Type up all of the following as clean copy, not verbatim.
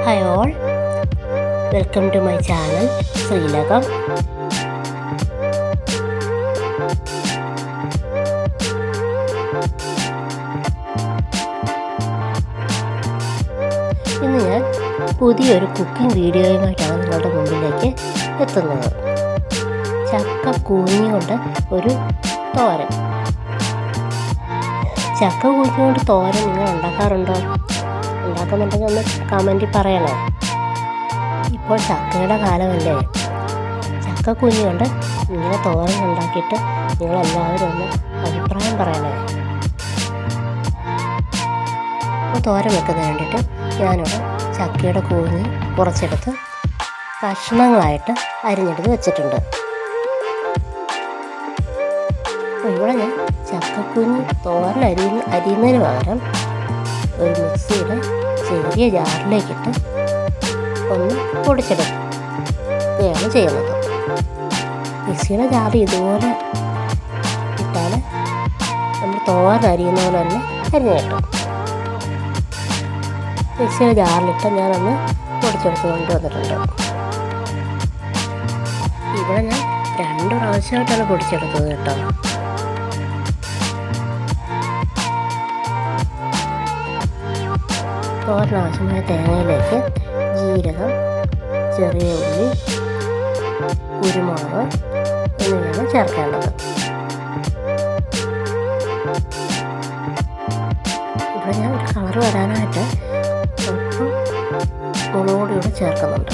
Hi all, welcome to my channel ശ്രീലകം. ഇന്ന് ഞാൻ പുതിയൊരു കുക്കിംഗ് വീഡിയോയുമായിട്ടാണ് നിങ്ങളുടെ മുമ്പിലേക്ക് എത്തുന്നത്. ചക്ക കൂഞ്ഞി കൊണ്ട് ഒരു തോരൻ. ചക്ക കൂഞ്ഞി കൊണ്ട് തോരൻ നിങ്ങൾ ഉണ്ടാക്കാറുണ്ടോ? ഉണ്ടാക്കുന്നുണ്ടെങ്കിൽ ഒന്ന് കമൻറ്റിൽ പറയണേ. ഇപ്പോൾ ചക്കയുടെ കാലമല്ലേ. ചക്ക കൂഞ്ഞി കൊണ്ട് ഇങ്ങനെ തോരൻ ഉണ്ടാക്കിയിട്ട് നിങ്ങളെല്ലാവരും ഒന്ന് അഭിപ്രായം പറയണേ. അപ്പോൾ തോരൻ വെക്കുന്നതിന് വേണ്ടിയിട്ട് ഞാനിവിടെ ചക്കയുടെ കൂഞ്ഞി കുറച്ചെടുത്ത് കഷ്ണങ്ങളായിട്ട് അരിഞ്ഞെടുത്ത് വെച്ചിട്ടുണ്ട്. അപ്പോൾ ഇവിടെ ഞാൻ ചക്കക്കുഞ്ഞി തോരൻ അരിയുന്നതിന് പകരം ഒരു മിക്സിയുടെ ചെറിയ ജാറിലേക്കിട്ട് ഒന്ന് പൊടിച്ചെടുക്കുകയാണ് ചെയ്യുന്നത്. മിക്സിയുടെ ജാർ ഇതുപോലെ ഇട്ടാൽ നമ്മൾ തോരൻ അരിയുന്ന പോലെ തന്നെ അരിഞ്ഞ് കിട്ടും. മിക്സിയുടെ ജാറിലിട്ട് ഞാനൊന്ന് പൊടിച്ചെടുത്ത് കൊണ്ടുവന്നിട്ടുണ്ട്. ഇവിടെ ഞാൻ 2 പ്രാവശ്യമായിട്ടാണ് പൊടിച്ചെടുത്തത് കേട്ടോ. തോരനാവശ്യമായ തേങ്ങയിലേക്ക് ജീരകം, ചെറിയ ഉള്ളി, കുരുമുളക് എന്നിവയാണ് ചേർക്കേണ്ടത്. ഇവിടെ ഞാൻ ഒരു കളർ വരാനായിട്ട് സ്വല്പം മുളക് പൊടി കൂടെ ചേർക്കുന്നുണ്ട്.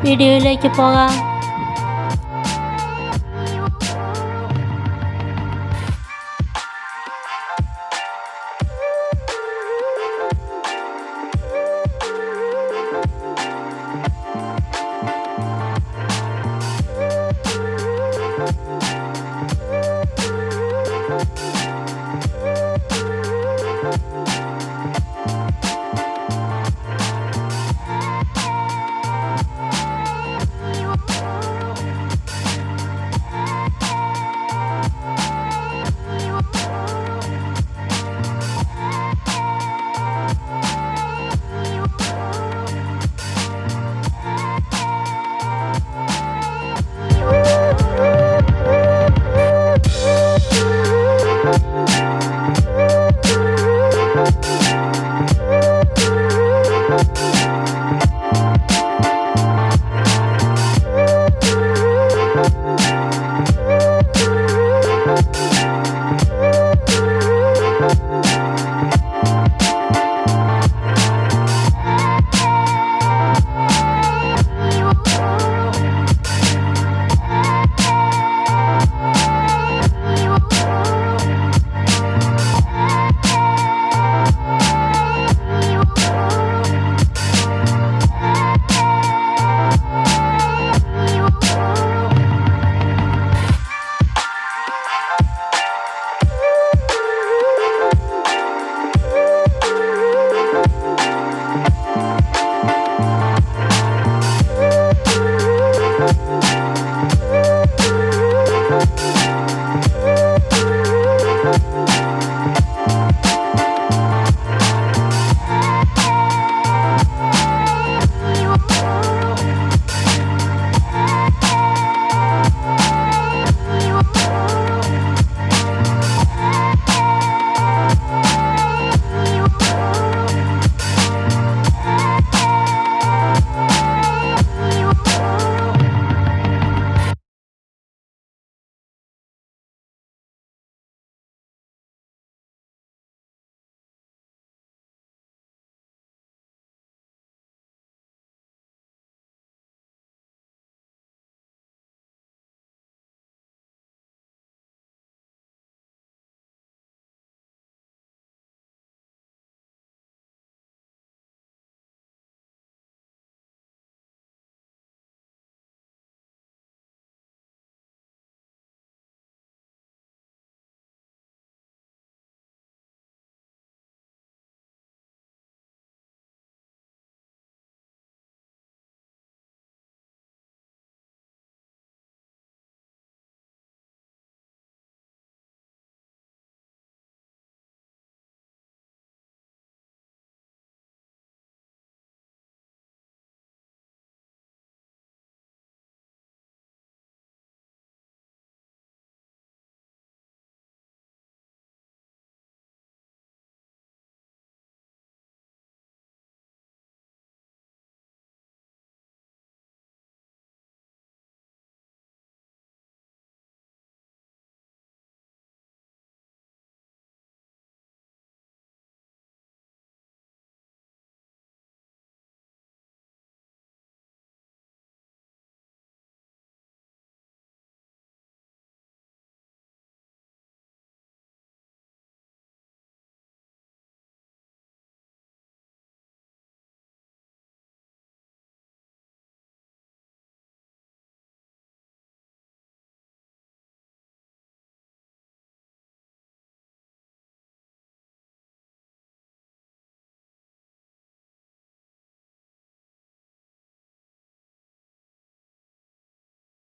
വീഡിയോയിലേക്ക് പോകാം.